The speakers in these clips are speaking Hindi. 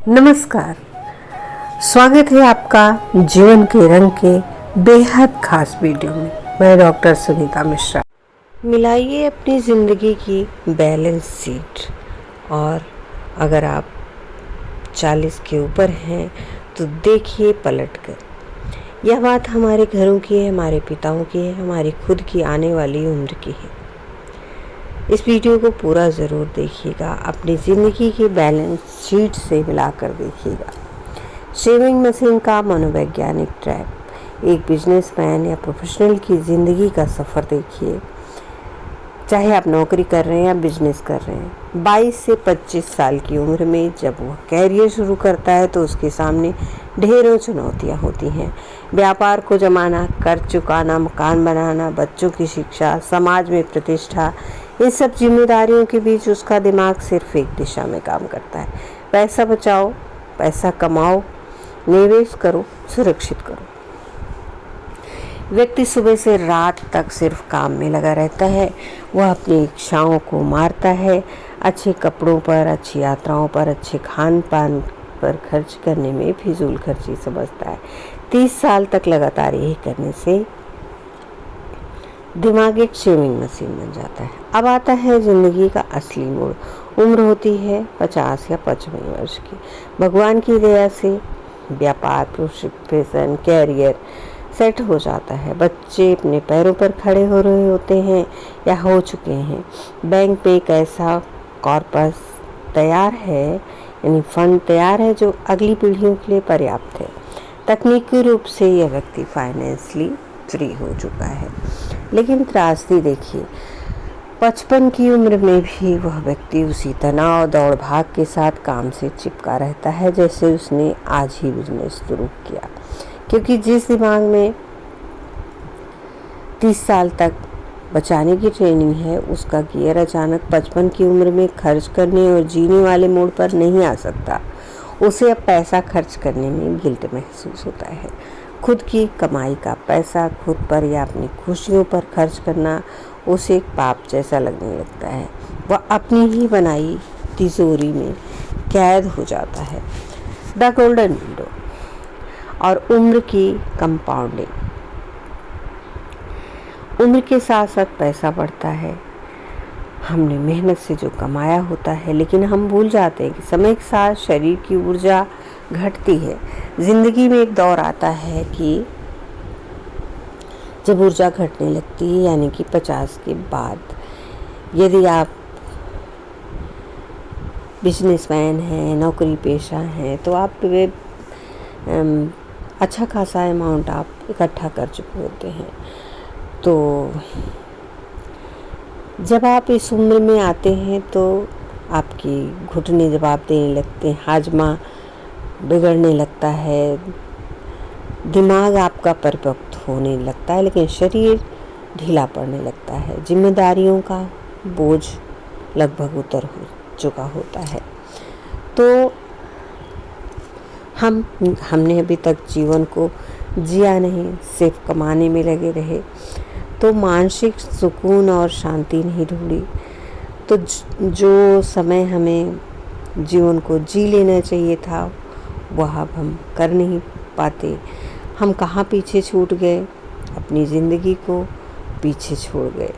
नमस्कार। स्वागत है आपका जीवन के रंग के बेहद खास वीडियो में। मैं डॉक्टर सुनीता मिश्रा। मिलाइए अपनी ज़िंदगी की बैलेंस शीट, और अगर आप 40 के ऊपर हैं तो देखिए पलट कर। यह बात हमारे घरों की है, हमारे पिताओं की है, हमारी खुद की आने वाली उम्र की है। इस वीडियो को पूरा ज़रूर देखिएगा, अपनी ज़िंदगी की बैलेंस शीट से मिलाकर देखिएगा। शेविंग मशीन का मनोवैज्ञानिक ट्रैप। एक बिजनेसमैन या प्रोफेशनल की ज़िंदगी का सफ़र देखिए। चाहे आप नौकरी कर रहे हैं या बिजनेस कर रहे हैं, 22 से 25 साल की उम्र में जब वह कैरियर शुरू करता है तो उसके सामने ढेरों चुनौतियां होती हैं। व्यापार को जमाना, कर्ज चुकाना, मकान बनाना, बच्चों की शिक्षा, समाज में प्रतिष्ठा, इन सब जिम्मेदारियों के बीच उसका दिमाग सिर्फ एक दिशा में काम करता है। पैसा बचाओ, पैसा कमाओ, निवेश करो, सुरक्षित करो। व्यक्ति सुबह से रात तक सिर्फ काम में लगा रहता है। वह अपनी इच्छाओं को मारता है। अच्छे कपड़ों पर, अच्छी यात्राओं पर, अच्छे खान पान पर खर्च करने में फिजूल खर्ची समझता है। 30 साल तक लगातार यही करने से दिमाग एक शेविंग मशीन बन जाता है। अब आता है जिंदगी का असली मोड़। उम्र होती है 50 या 55 वर्ष की। भगवान की दया से व्यापार, प्रोफेशन, कैरियर सेट हो जाता है। बच्चे अपने पैरों पर खड़े हो रहे होते हैं या हो चुके हैं। बैंक पे एक ऐसा कॉर्पस तैयार है, यानी फंड तैयार है जो अगली पीढ़ियों के लिए पर्याप्त है। तकनीकी रूप से यह व्यक्ति फाइनेंशियली फ्री हो चुका है। लेकिन त्रासदी देखिए, 55 की उम्र में भी वह व्यक्ति उसी तनाव, दौड़ भाग के साथ काम से चिपका रहता है जैसे उसने आज ही बिजनेस शुरू किया। क्योंकि जिस दिमाग में 30 साल तक बचाने की ट्रेनिंग है, उसका गियर अचानक 55 की उम्र में खर्च करने और जीने वाले मोड़ पर नहीं आ सकता। उसे अब पैसा खर्च करने में गिल्ट महसूस होता है। खुद की कमाई का पैसा खुद पर या अपनी खुशियों पर खर्च करना उसे एक पाप जैसा लगने लगता है। वह अपनी ही बनाई तिजोरी में कैद हो जाता है। द गोल्डन विंडो और उम्र की कंपाउंडिंग। उम्र के साथ साथ पैसा बढ़ता है, हमने मेहनत से जो कमाया होता है, लेकिन हम भूल जाते हैं कि समय के साथ शरीर की ऊर्जा घटती है। जिंदगी में एक दौर आता है कि जब ऊर्जा घटने लगती है, यानी कि 50 के बाद। यदि आप बिजनेसमैन हैं, नौकरी पेशा हैं, तो आप अच्छा खासा अमाउंट आप इकट्ठा कर चुके होते हैं। तो जब आप इस उम्र में आते हैं तो आपकी घुटने जवाब देने लगते हैं, हाजमा बिगड़ने लगता है, दिमाग आपका परिपक्व होने लगता है, लेकिन शरीर ढीला पड़ने लगता है। जिम्मेदारियों का बोझ लगभग उतर हो चुका होता है। तो हमने अभी तक जीवन को जिया नहीं, सिर्फ कमाने में लगे रहे, तो मानसिक सुकून और शांति नहीं ढूंढी। तो जो समय हमें जीवन को जी लेना चाहिए था, वह अब हम कर नहीं पाते। हम कहाँ पीछे छूट गए, अपनी ज़िंदगी को पीछे छोड़ गए।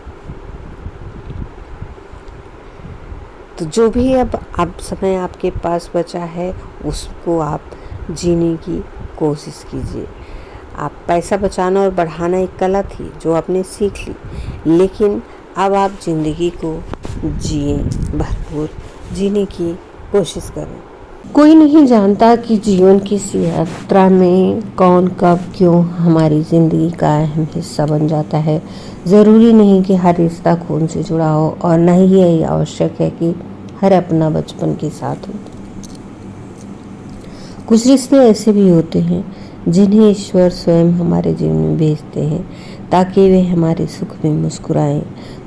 तो जो भी अब समय आपके पास बचा है, उसको आप जीने की कोशिश कीजिए। आप पैसा बचाना और बढ़ाना एक कला थी जो आपने सीख ली, लेकिन अब आप ज़िंदगी को जिए, भरपूर जीने की कोशिश करें। कोई नहीं जानता कि जीवन की इस यात्रा में कौन कब क्यों हमारी ज़िंदगी का अहम हिस्सा बन जाता है। ज़रूरी नहीं कि हर रिश्ता खून से जुड़ा हो, और न ही यही आवश्यक है कि हर अपना बचपन के साथ हो। कुछ रिश्ते ऐसे भी होते हैं जिन्हें ईश्वर स्वयं हमारे जीवन में भेजते हैं, ताकि वे हमारे सुख में मुस्कुराएं,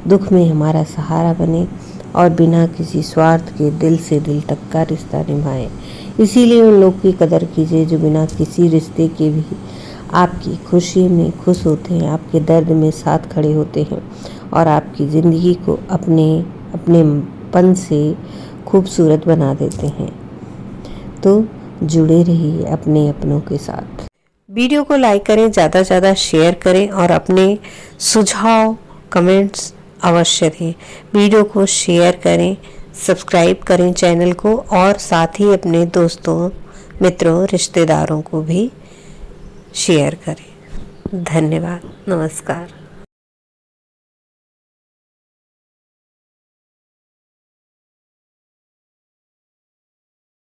दुख में हमारा सहारा बने और बिना किसी स्वार्थ के दिल से दिल तक का रिश्ता निभाएं। इसीलिए उन लोगों की कदर कीजिए जो बिना किसी रिश्ते के भी आपकी खुशी में खुश होते हैं, आपके दर्द में साथ खड़े होते हैं और आपकी ज़िंदगी को अपने अपनेपन से खूबसूरत बना देते हैं। तो जुड़े रहिए अपने अपनों के साथ। वीडियो को लाइक करें, ज़्यादा से ज़्यादा शेयर करें और अपने सुझाव कमेंट्स अवश्य दें। वीडियो को शेयर करें, सब्सक्राइब करें चैनल को और साथ ही अपने दोस्तों, मित्रों, रिश्तेदारों को भी शेयर करें। धन्यवाद। नमस्कार।